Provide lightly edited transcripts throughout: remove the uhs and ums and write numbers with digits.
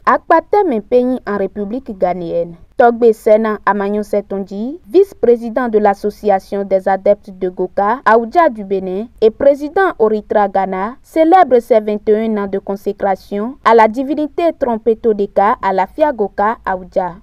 Akpatem pays en République ghanéenne. Togbe Sena Amagnon Setonji, vice-président de l'association des adeptes de Goka, Aoudja du Bénin, et président Oritra Ghana, célèbre ses 21 ans de consécration à la divinité Trompetodeka à la Fia Goka Aoudja.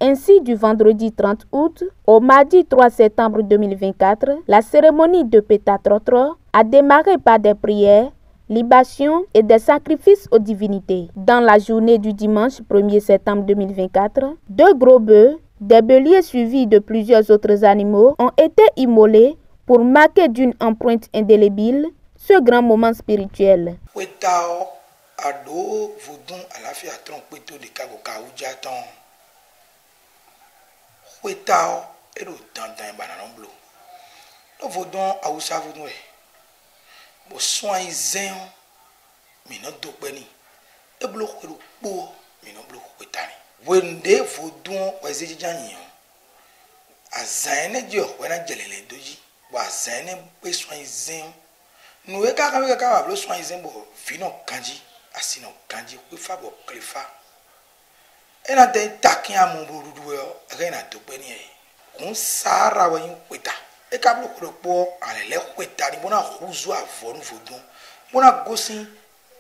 Ainsi, du vendredi 30 août au mardi 3 septembre 2024, la cérémonie de Petatrotro a démarré par des prières, libations et des sacrifices aux divinités. Dans la journée du dimanche 1er septembre 2024, 2 gros bœufs, des béliers suivis de plusieurs autres animaux ont été immolés pour marquer d'une empreinte indélébile ce grand moment spirituel. Wetao ero dandan banana blo lo vodon awusa vodon bo soin zen mi no do pe ni e blo ko po mi no blo ko tani wende vodon weze janyan azane dio wena jelele doji wa azane pe soin zen no e ka blo soin zen bo fino kanji asino kanji ko fa bo klefa ena te takin amumbudu yo rena to peni e kun sara wa yin kweta e ka blo ko po alele kweta ni bona huzu avonu vodun bona gosin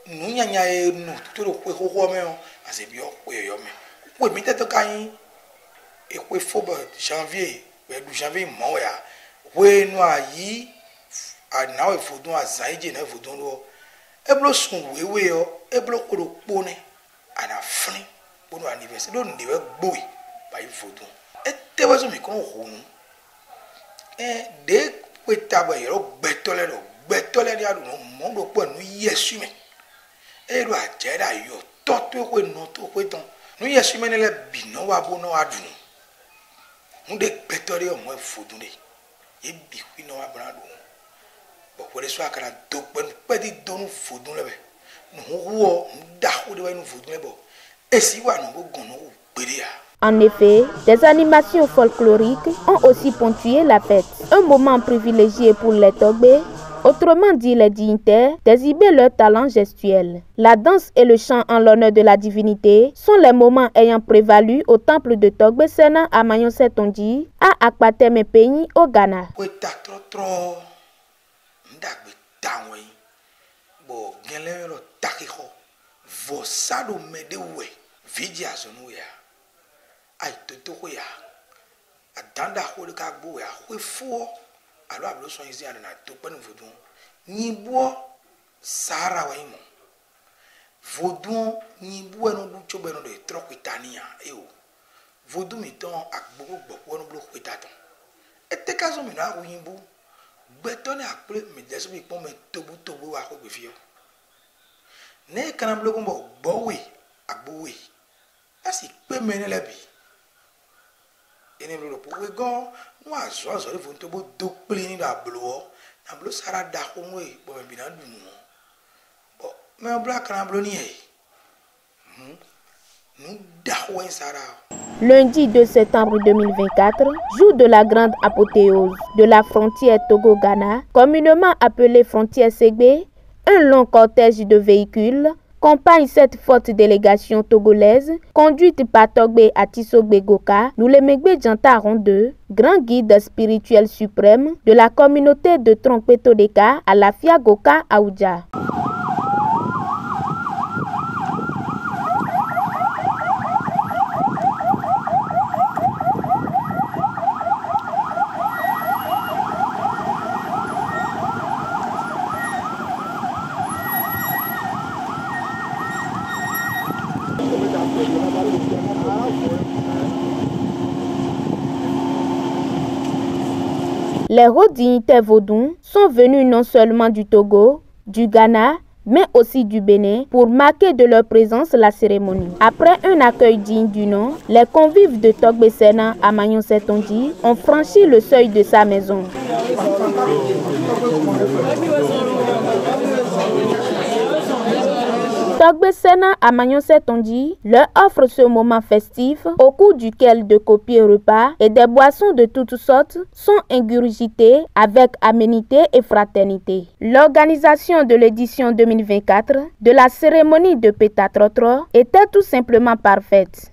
nu nyanya e nu to ro ko ho me o ase bi o pe yo me ko mi te to kan e ko fo janvier be du janvier mo ya we nu ayi na we vodun azaije na vodun lo e blo sun wewe yo e blo ko ro po ne ana frin pour anniversaire don de boy ba ifoto e te wazo mi kon honu e de kweta ba yo betole ya do mo do po nu yesu me e ro ajera yo toto ko no to ko ton nu yesu me ne le bi no wa bo no adun mu de betole o mo ifoto de e bi kwi no wa bra do bo ko le so akara do pe di do nu foto le be nu wo da ko de wa nu foto le bo. En effet, des animations folkloriques ont aussi ponctué la fête. Un moment privilégié pour les Togbé, autrement dit les dignitaires, d'exhiber leur talent gestuel. La danse et le chant en l'honneur de la divinité sont les moments ayant prévalu au temple de Togbe Sena à Amagnon Setonji, à Akpatem pays au Ghana. Vidia zonu ya ai toto ya adanda ho de ka gbo ya ho fo alo ablo so yin na to pe no vodun nyibo sara wa imo vodun nyibo no du chobe no de trokwitania e o vodun mi ton agbo gbo no blo kwitaton e te ka zo mi na wo yimbu gbeto ni apre mi deso bi pon me tobu wa ko gbe fi o ne kana blo gbo gbowe agbowe asi pe menele bi ene blo po we go no azo le fun to bo do pli ni da blo na blo sara da ko mo e bo bi na du mo bo me bla kana blo ni e nu da ko en sara. Lundi 2 septembre 2024, jour de la grande apothéose de la frontière Togo-Ghana, communément appelée frontière Ségbé, un long cortège de véhicules accompagne cette forte délégation togolaise conduite par Togbe Atisogbe Goka, Noulemegbe Jantaron II, grand guide spirituel suprême de la communauté de Trompetodeka à la Fia Goka Aoudja. Les hauts dignitaires vaudous sont venus non seulement du Togo, du Ghana, mais aussi du Bénin pour marquer de leur présence la cérémonie. Après un accueil digne du nom, les convives de Togbe Sena à Magnon-Setonji ont franchi le seuil de sa maison. Togbe Sena à Magnon-Setonji leur offre ce moment festif au cours duquel de copieux repas et des boissons de toutes sortes sont ingurgités avec aménité et fraternité. L'organisation de l'édition 2024 de la cérémonie de Petatrotro était tout simplement parfaite.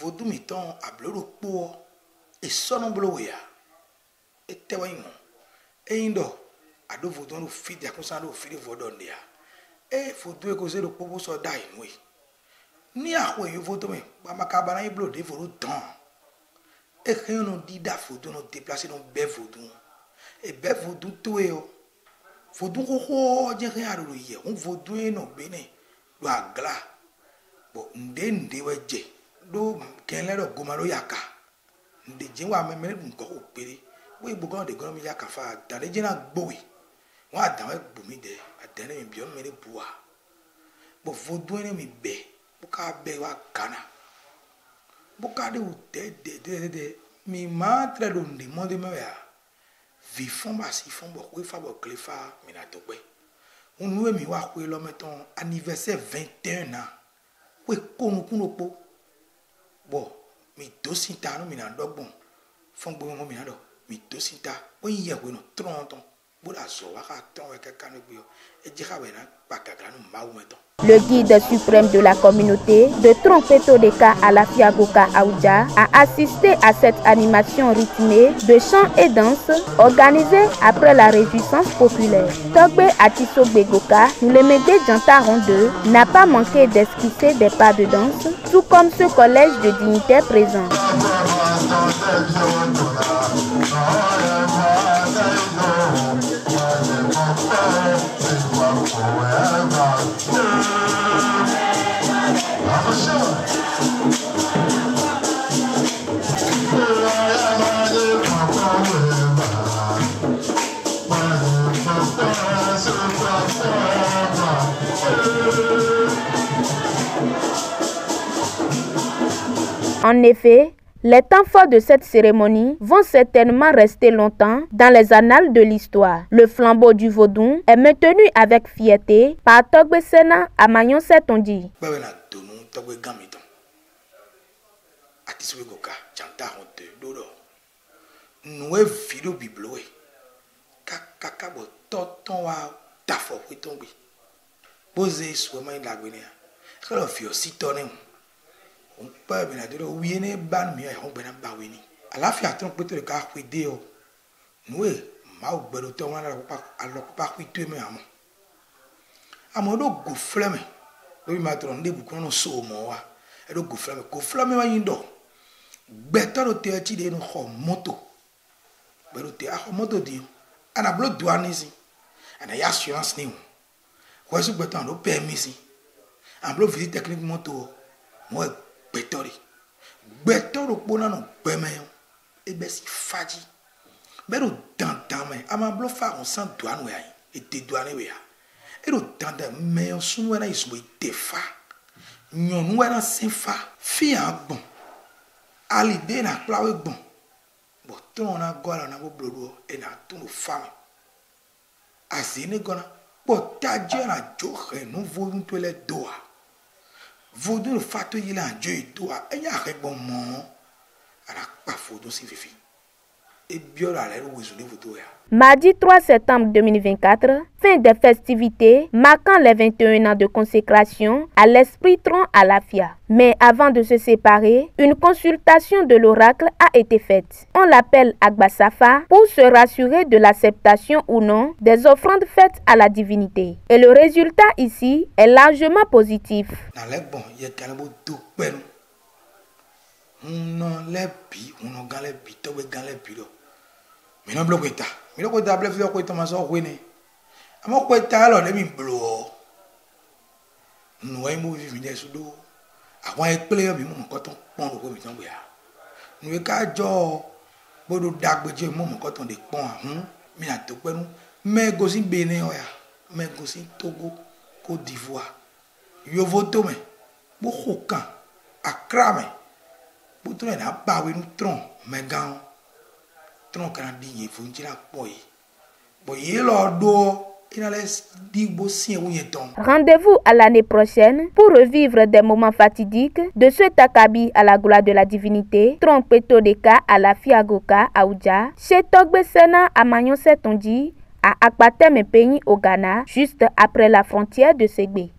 Vodou miton a bloro po e sono blowe ya e tewa imo e indo ado vodou no fidi akosa no fidi vodou ndia e vodou e koze do popo so dai nwe ni ahwe yo vodou me ba makaba na iblo de vodou don e khen no dida vodou no déplacer no be vodou e be vodou to e o vodou ko je re aro ye on vodou e no bene do agla bo ndende weje do kenle gomalo yaka nde jinwa memele nko opere we bugon de gomi yaka fa dale jina gbowe wa dawe bumi de adene mi bion mele bua bo vodou ene mi be buka be wa kana buka de de mi matre do ndi monde me ya vi fon ba si fon bo we fa bo klefa mi na tokwe unwe mi wa kwe lo meton anniversaire 21 ans we konu kunopo bon mi dosinta no mi na dogbon fon gbo mo mi na do mi dosinta o yin we no tronton bo la so wa ka ton we ka kanu gbo e je ka we na pakagla no ma wo meton. Le guide suprême de la communauté de Trompeto Deka à la Fiagoka Aouja a assisté à cette animation rythmée de chants et danses organisée après la réjouissance populaire. Togbe Atiso Goka, le Médé Jantaron 2, n'a pas manqué d'esquisser des pas de danse, tout comme ce collège de dignitaires présents. En effet, les temps forts de cette cérémonie vont certainement rester longtemps dans les annales de l'histoire. Le flambeau du Vodou est maintenu avec fierté par Togbe Sena à Magnon-Setonji. on peut bien dire oui ne ban mi on ben ba weni ala fi atron peut le ka kwede o nous ma o gbero to wan la pa alo pa kwitu me amo amodo go flame lo mi ma tron de bu ko no so mo wa e do go flame wa yin do gbeto ro te ti de no ho moto bero te a ho moto di ana blo douane si ana ya assurance ni o so gbeto no permis si an blo visite technique moto mo betori betoro pona no bemeyo e be si faji bero dandan me ama blo fa on san douane we ai e te douane we ya e ro dandan me on sun we na ismo ite fa nyon we na sin fa fi agbon ali de na plawe gbon bo ton na gola na bo blodo e na tun fa me azine gona bo taje na jo re no vo nto le doa Vodou le fato il a Dieu doit et y a bon moment à la pas Vodou si fifi et bien la l'air où je Vodou ya. Mardi 3 septembre 2024, fin des festivités marquant les 21 ans de consécration à l'esprit tronc à la FIA. Mais avant de se séparer, une consultation de l'oracle a été faite. On l'appelle Agbasafa pour se rassurer de l'acceptation ou non des offrandes faites à la divinité. Et le résultat ici est largement positif. Mi lo kweta ble fio kweta ma so kwene amo kweta lo le mi blo no ai mo vi mi de sudo àwọn ẹgbẹ́ mi mọ̀ nǹkan tó ń pọ́n lówó mi tán gbéra níwé kájọ́ gbọ́dọ̀ dàgbẹ́jẹ́ mọ̀ nǹkan tó ń pọ́n àhún mi àtọ́ pẹ́nu mẹ́gòsí Benin ọ̀yà mẹ́gòsí Togo Côte d'Ivoire Yovo tó mẹ́ gbóhùn kan Accra mẹ́ gbótó mẹ́ náà báwé ní tron mẹ́gàn tron kan di yẹ fún jìnnà pọ̀ yìí bọ̀ yìí lọ́ọ́ dọ́. Rendez-vous à l'année prochaine pour revivre des moments fatidiques de ce Takabi à la gloire de la divinité, Trompeto Deka à la Fiagoka à Ouja, chez Togbe Sena à Magnon Setonji, à Akpatem Pays au Ghana, juste après la frontière de Ségbe.